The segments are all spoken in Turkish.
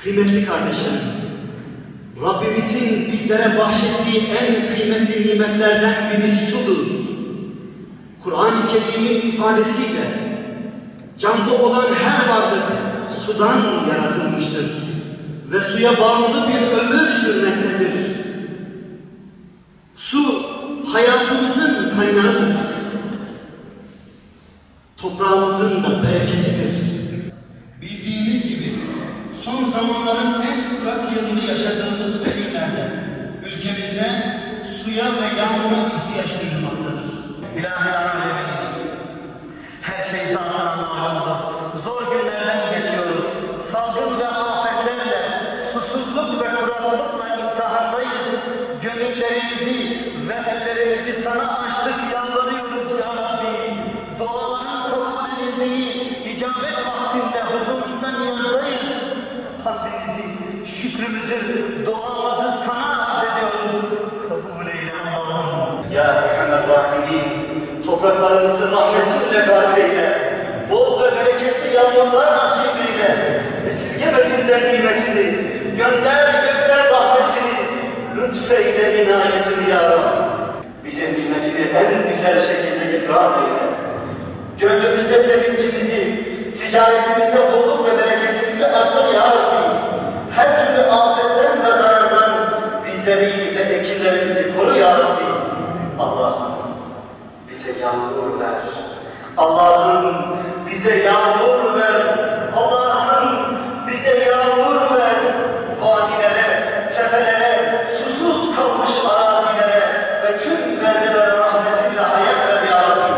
Kıymetli kardeşlerim, Rabbimizin bizlere bahşettiği en kıymetli nimetlerden biri sudur. Kur'an-ı Kerim'in ifadesiyle canlı olan her varlık sudan yaratılmıştır ve suya bağlı bir ömür sürmektedir. Su hayatımızın kaynağıdır. Toprağımızın da bereketidir. Bildiğimiz gibi son zamanların en kurak yılını yaşadığımız bu günlerde ülkemizde suya ve yağmura ihtiyaç duyulmaktadır. İlahi Alemin, her şey zaten malumdur. Zor günlerden geçiyoruz. Salgın ve afetlerle, susuzluk ve kuraklıkla imtihandayız. Gönüllerimizi ve ellerimizi sana açtık, yalvarıyoruz ya Rabbi. Duaların kabul edildiği icabet vaktinde huzurunda niyazdayız. Hamdimizi, şükrümüzü, duamızı sana arz ediyoruz. Kabul eyle Allah'ım. Ya Erhamer Rahimin, topraklarımızı rahmetinle gark eyle. Bol ve bereketli yağmurlar nasip eyle. Esirgeme bizden nimetini, gönder gökten rahmetini, lütfeyle inayetini ya Rabbi. Bize nimetini en güzel şekilde ikram eyle. Gönlümüzde sevincimizi, ticaretimizde bolluk ve bereketimizi arttır ya Rabbi. Her türlü afetten ve zarardan bizleri ve ekinlerimizi koru ya Rabbi. Allah'ım bize yağmur ver. Allah'ım bize yağmur ver. Allah'ım bize yağmur ver. Vadilere, tepelere, susuz kalmış arazilere ve tüm beldelere rahmetinle hayat ver ya Rabbi.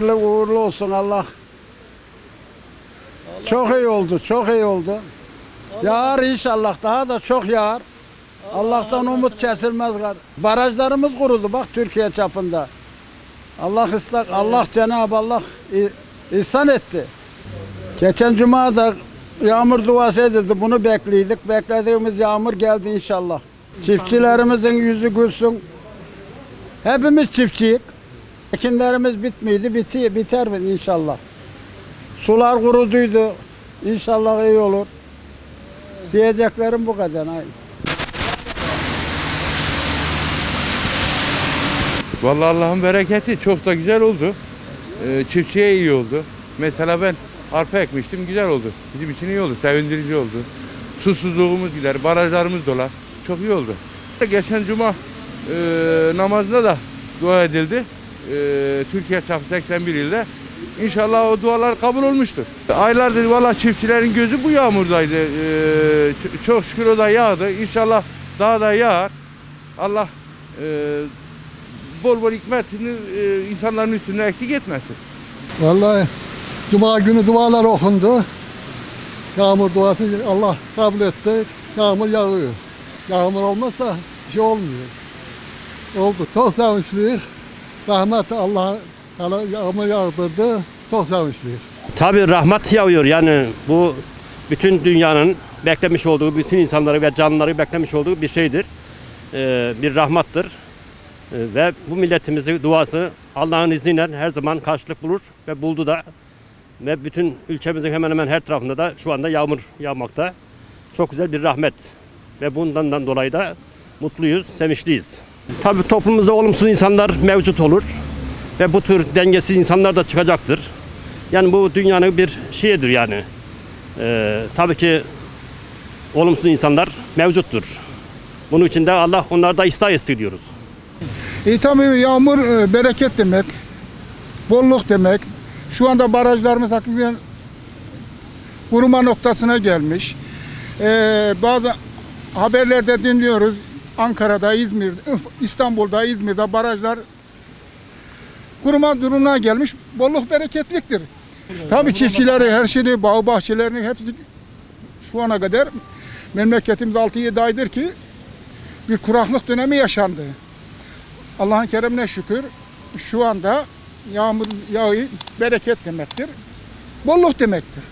Hayırlı uğurlu olsun Allah. Çok iyi oldu, çok iyi oldu. Yağar inşallah, daha da çok yağar. Allah'tan umut kesilmez. Barajlarımız kurudu bak Türkiye çapında. Allah Cenab-ı Allah ihsan etti. Geçen cuma da yağmur duası edildi. Bunu bekliyorduk. Beklediğimiz yağmur geldi inşallah. Çiftçilerimizin yüzü gülsün. Hepimiz çiftçiyik. Ekinlerimiz bitmiydi, biter mi inşallah. Sular kuruduydu, inşallah iyi olur. Diyeceklerim bu kadar. Vallahi Allah'ın bereketi çok da güzel oldu. Çiftçiye iyi oldu. Mesela ben arpa ekmiştim, güzel oldu. Bizim için iyi oldu, sevindirici oldu. Susuzluğumuz gider, barajlarımız dolar. Çok iyi oldu. Geçen cuma namazında da dua edildi. Türkiye çapı 81 ilde. İnşallah o dualar kabul olmuştur. Aylardır valla çiftçilerin gözü bu yağmurdaydı. Çok şükür o da yağdı. İnşallah daha da yağar. Allah bol bol hikmetini insanların üstüne eksik etmesin. Vallahi cuma günü dualar okundu. Yağmur duası Allah kabul etti. Yağmur yağıyor. Yağmur olmazsa bir şey olmuyor. Oldu. Çok sevinçliyiz. Rahmet Allah yağmur yağdırdı. Çok sevinçliyiz. Tabii rahmet yağıyor. Yani bu bütün dünyanın beklemiş olduğu, bütün insanları ve canlıları beklemiş olduğu bir şeydir. Bir rahmattır. Ve bu milletimizin duası Allah'ın izniyle her zaman karşılık bulur ve buldu da. Ve bütün ülkemizin hemen hemen her tarafında da şu anda yağmur yağmakta. Çok güzel bir rahmet. Ve bundan dolayı da mutluyuz, sevinçliyiz. Tabii toplumumuzda olumsuz insanlar mevcut olur. ve bu tür dengesiz insanlar da çıkacaktır. Yani bu dünyanın bir şeyidir yani. Tabii ki olumsuz insanlar mevcuttur. Bunun için de Allah onlarda ıslah etsin diyoruz. Tabii yağmur bereket demek, bolluk demek. Şu anda barajlarımız hakikaten kuruma noktasına gelmiş. Bazı haberlerde dinliyoruz. Ankara'da, İzmir'de, İstanbul'da, İzmir'de barajlar kuruma durumuna gelmiş. Bolluk bereketliktir. Tabii çiftçileri, her şeyi, bağ bahçelerini hepsi şu ana kadar memleketimiz 6-7 aydır ki bir kuraklık dönemi yaşandı. Allah'ın keremine şükür şu anda yağmur yağı bereket demektir. Bolluk demektir.